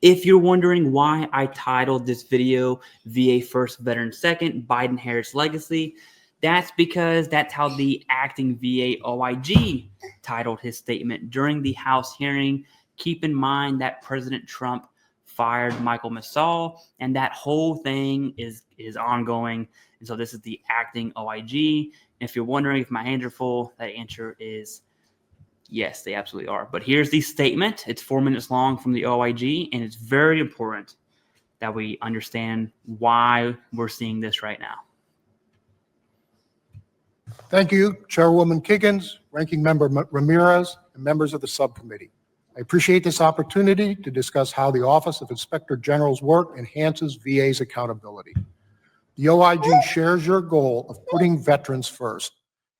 If you're wondering why I titled this video VA First, Veteran Second, Biden-Harris Legacy, that's because that's how the acting VA OIG titled his statement during the House hearing. Keep in mind that President Trump fired Michael Massall, and that whole thing is ongoing. And so this is the acting OIG. And if you're wondering if my hands are full, that answer is yes, they absolutely are. But here's the statement. It's 4 minutes long from the OIG, and it's very important that we understand why we're seeing this right now. Thank you, Chairwoman Kiggins, Ranking Member Ramirez, and members of the subcommittee. I appreciate this opportunity to discuss how the Office of Inspector General's work enhances VA's accountability. The OIG shares your goal of putting veterans first,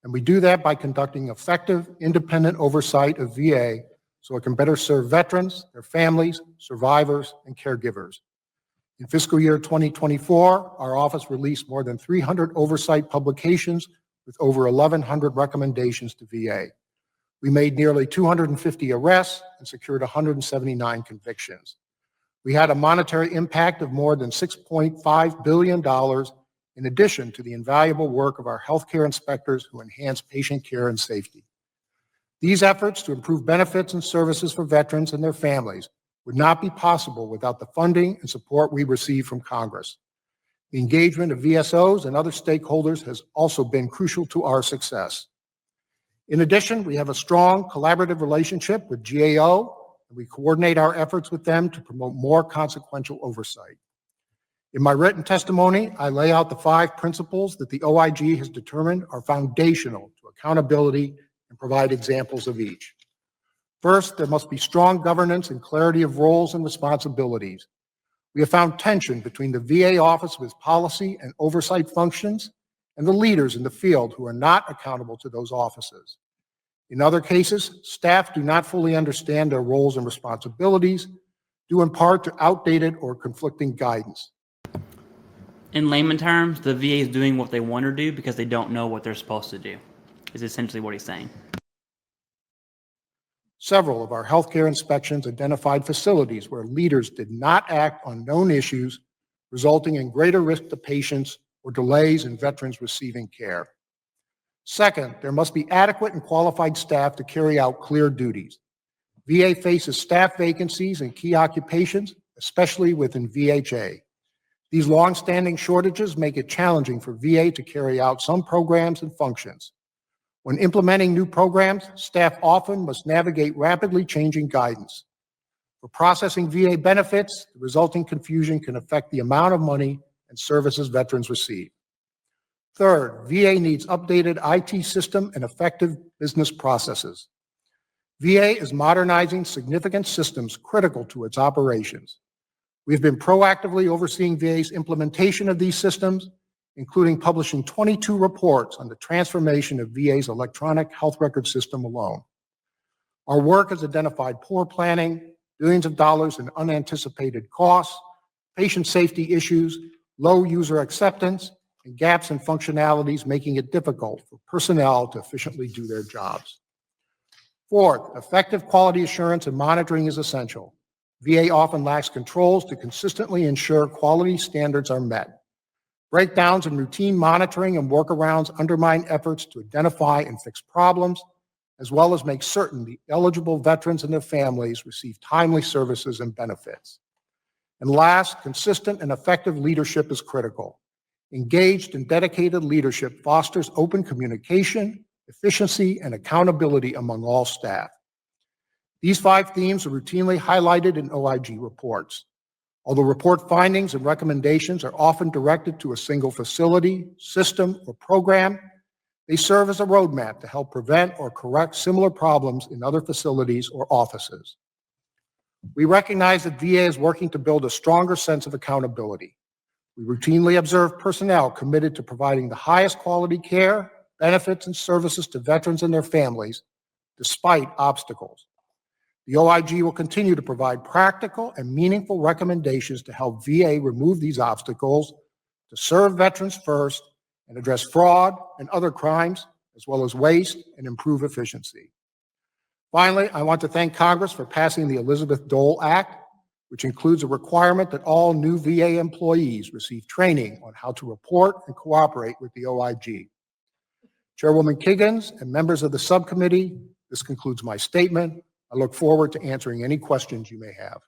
and we do that by conducting effective, independent oversight of VA so it can better serve veterans, their families, survivors, and caregivers. In fiscal year 2024, our office released more than 300 oversight publications with over 1,100 recommendations to VA. We made nearly 250 arrests and secured 179 convictions. We had a monetary impact of more than $6.5 billion in addition to the invaluable work of our healthcare inspectors who enhance patient care and safety. These efforts to improve benefits and services for veterans and their families would not be possible without the funding and support we receive from Congress. The engagement of VSOs and other stakeholders has also been crucial to our success. In addition, we have a strong collaborative relationship with GAO, and we coordinate our efforts with them to promote more consequential oversight. In my written testimony, I lay out the 5 principles that the OIG has determined are foundational to accountability and provide examples of each. First, there must be strong governance and clarity of roles and responsibilities. We have found tension between the VA office with policy and oversight functions and the leaders in the field who are not accountable to those offices. In other cases, staff do not fully understand their roles and responsibilities, due in part to outdated or conflicting guidance. In layman terms, the VA is doing what they want to do because they don't know what they're supposed to do, is essentially what he's saying. Several of our healthcare inspections identified facilities where leaders did not act on known issues, resulting in greater risk to patients or delays in veterans receiving care. Second, there must be adequate and qualified staff to carry out clear duties. VA faces staff vacancies in key occupations, especially within VHA. These long-standing shortages make it challenging for VA to carry out some programs and functions. When implementing new programs, staff often must navigate rapidly changing guidance. For processing VA benefits, the resulting confusion can affect the amount of money and services veterans receive. Third, VA needs updated IT system and effective business processes. VA is modernizing significant systems critical to its operations. We have been proactively overseeing VA's implementation of these systems, including publishing 22 reports on the transformation of VA's electronic health record system alone. Our work has identified poor planning, billions of dollars in unanticipated costs, patient safety issues, low user acceptance, and gaps in functionalities, making it difficult for personnel to efficiently do their jobs. Fourth, effective quality assurance and monitoring is essential. VA often lacks controls to consistently ensure quality standards are met. Breakdowns in routine monitoring and workarounds undermine efforts to identify and fix problems, as well as make certain the eligible veterans and their families receive timely services and benefits. And last, consistent and effective leadership is critical. Engaged and dedicated leadership fosters open communication, efficiency, and accountability among all staff. These 5 themes are routinely highlighted in OIG reports. Although report findings and recommendations are often directed to a single facility, system, or program, they serve as a roadmap to help prevent or correct similar problems in other facilities or offices. We recognize that VA is working to build a stronger sense of accountability. We routinely observe personnel committed to providing the highest quality care, benefits, and services to veterans and their families, despite obstacles. The OIG will continue to provide practical and meaningful recommendations to help VA remove these obstacles, to serve veterans first, and address fraud and other crimes, as well as waste, and improve efficiency. Finally, I want to thank Congress for passing the Elizabeth Dole Act, which includes a requirement that all new VA employees receive training on how to report and cooperate with the OIG. Chairwoman Kiggins and members of the subcommittee, this concludes my statement. I look forward to answering any questions you may have.